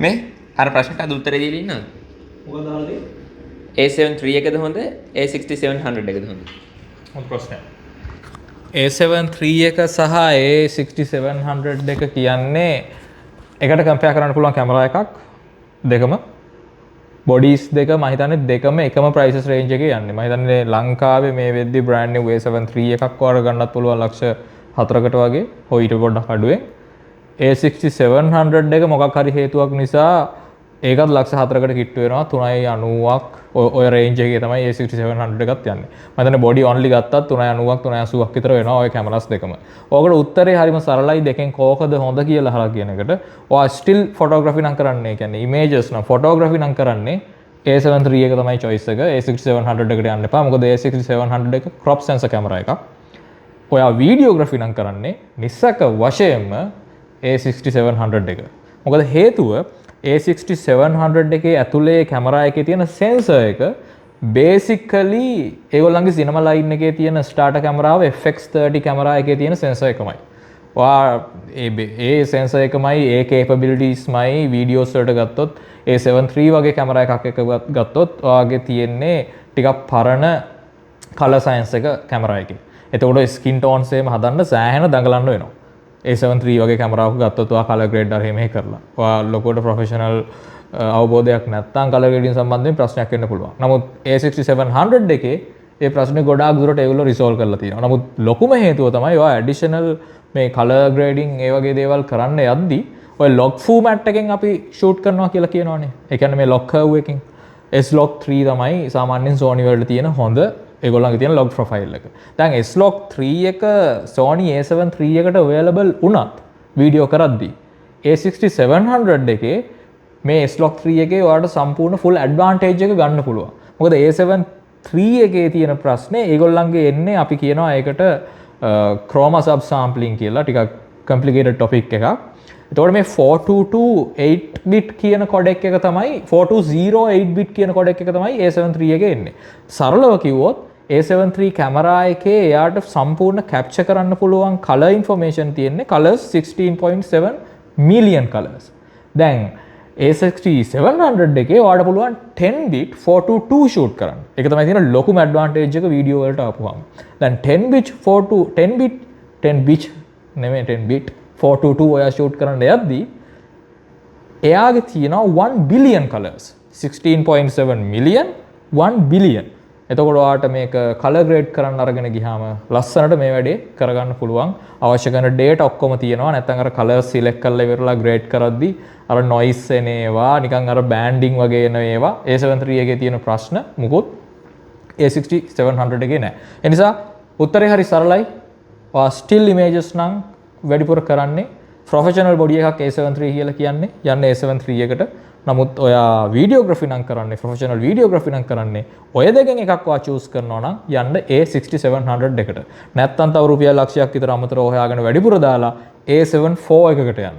මේ අර ප්‍රශ්නට අද උත්තරේ දීලා ඉන්නවද? මොකද අහන්නේ? A7 III එකද හොඳ? A60 700 එකද හොඳ? හොඳ ප්‍රශ්නයක්. A7 III එක සහ A60 700 එක කියන්නේ එකට කම්පෙයාර් කරන්න පුළුවන් කැමරා එකක් දෙකම බොඩිස් දෙක මම හිතන්නේ දෙකම එකම ප්‍රයිසස් රේන්ජ් එකේ යන්නේ. මම හිතන්නේ ලංකාවේ මේ වෙද්දි බ්‍රෑන්ඩ් නිව් A7 III එකක් වර ගන්නත් පුළුවන් ලක්ෂ 4කට වගේ. හොය ඊට පොඩ්ඩක් අඩුවෙන්. A60 700 එක මොකක් හරි හේතුවක් නිසා ඒකත් ලක්ෂ 4කට කිට්ටු වෙනවා 390ක් ඔය රේන්ජ් එකේ තමයි A60 700 එකත් යන්නේ. මම හිතන්නේ බොඩි ඔන්ලි ගත්තත් 390ක් 380ක් විතර වෙනවා ඔය කැමරාස් දෙකම. ඕකට උත්තරේ හරිම සරලයි දෙකෙන් කෝකද හොඳ කියලා අහලා කියන එකට. ඔයා ස්ටිල් ෆොටෝග්‍රැෆි නම් කරන්නේ. ඒ කියන්නේ ඉමේජස් නම් ෆොටෝග්‍රැෆි නම් කරන්නේ A7 III එක තමයි choice එක. A60 700 එකට යන්න එපා. මොකද A60 700 එක crop sensor කැමරා එකක්. ඔයා වීඩියෝග්‍රැෆි නම් කරන්නේ නිස්සක වශයෙන්ම A60 700 එක. මොකද හේතුව A60 700 එකේ ඇතුලේ කැමරා එකේ තියෙන සෙන්සර් එක බේසිකලි ඒගොල්ලන්ගේ සිනමා ලයින් එකේ තියෙන ස්ටාර්ටර් කැමරාව FX30 කැමරා එකේ තියෙන සෙන්සර් එකමයි. ඔයා ඒ සෙන්සර් එකමයි ඒ කේපබිලිටිස්මයි වීඩියෝස් වලට ගත්තොත් A7 III වගේ කැමරා එකක් එක ගත්තොත් ඔයාගේ තියෙන්නේ ටිකක් පරණ කලර් සයන්ස් එක කැමරා එකේ. එතකොට ස්කින් ටෝන්ස් එහෙම හදන්න සෑහෙන දඟලන්න වෙනවා. A7 III වගේ කැමරාවක් ගත්තොත් ඔයා කලර් ග්‍රේඩ් අර එහෙම කරලා. ඔයා ලොකෝට ප්‍රොෆෙෂනල් අවබෝධයක් නැත්නම් කලර් ග්‍රේඩින් සම්බන්ධයෙන් ප්‍රශ්නයක් වෙන්න පුළුවන්. නමුත් A60 700 එකේ ඒ ප්‍රශ්නේ ගොඩාක් දුරට ඒගොල්ලෝ රිසෝල්ව් කරලා තියෙනවා. නමුත් ලොකුම හේතුව තමයි ඔයා ඇඩිෂනල් මේ කලර් ග්‍රේඩින් ඒ වගේ දේවල් කරන්න යද්දි ඔය log format එකෙන් අපි shoot කරනවා කියලා කියනවනේ. ඒ කියන්නේ මේ log curve එකකින් S-Log3 තමයි සාමාන්‍යයෙන් Sony වලට තියෙන හොඳ ඒගොල්ලන්ගේ තියෙන log profile එක. දැන් S-Log3 එක Sony A7 III එකට available වුණත් වීඩියෝ කරද්දී A60 700 එකේ මේ S-Log3 එකේ ඔයාලට සම්පූර්ණ full advantage එක ගන්න පුළුවන්. මොකද A7 III එකේ තියෙන ප්‍රශ්නේ ඒගොල්ලන්ගේ එන්නේ අපි කියනවා ඒකට chroma subsampling කියලා ටිකක් complicated topic එකක්. එතකොට මේ 422 8 bit කියන codec එක තමයි 420 8 bit කියන codec එක තමයි A7 III එකේ එන්නේ. සරලව කිව්වොත් A7 III කැමරා එකේ එයාට සම්පූර්ණ capture කරන්න පුළුවන් color information තියෙන්නේ colors 16.7 million colors. දැන් A60 700 එකේ ඔයාලට පුළුවන් 10 bit 422 shoot කරන්න. ඒක තමයි තියෙන ලොකුම advantage එක වීඩියෝ වලට ආපුවම. දැන් 10 bit 10 bit 422 ඔයා shoot කරන්න යද්දී එයාගේ තියෙනවා 1 billion colors 16.7 million 1 billion. එතකොට ඔයාට මේක color grade කරන්න අරගෙන ගියාම ලස්සනට මේ වැඩේ කරගන්න පුළුවන්. අවශ්‍ය කරන data ඔක්කොම තියෙනවා. නැත්නම් අර color select කරලා ඉවරලා grade කරද්දී අර noise එන ඒවා නිකන් අර banding වගේ එන ඒවා A7 III එකේ තියෙන ප්‍රශ්න මුකුත් A60 700 එකේ නැහැ. ඒ නිසා උත්තරේ හරි සරලයි. ඔයා still images නම් වැඩිපුර කරන්නේ ප්‍රොෆෙෂනල් බොඩි එකක් A7 III කියලා කියන්නේ යන්නේ A7 III එකට. නමුත් ඔයා වීඩියෝග්‍රැෆි නම් කරන්නේ ප්‍රොෆෙෂනල් වීඩියෝග්‍රැෆි නම් කරන්නේ ඔය දෙකෙන් එකක් ඔයා චූස් කරනවා නම් යන්න A60 700 එකට. නැත්තම් තව රුපියල් ලක්ෂයක් විතර අමතරව හොයාගෙන වැඩිපුර දාලා A7 IV එකකට යන්න.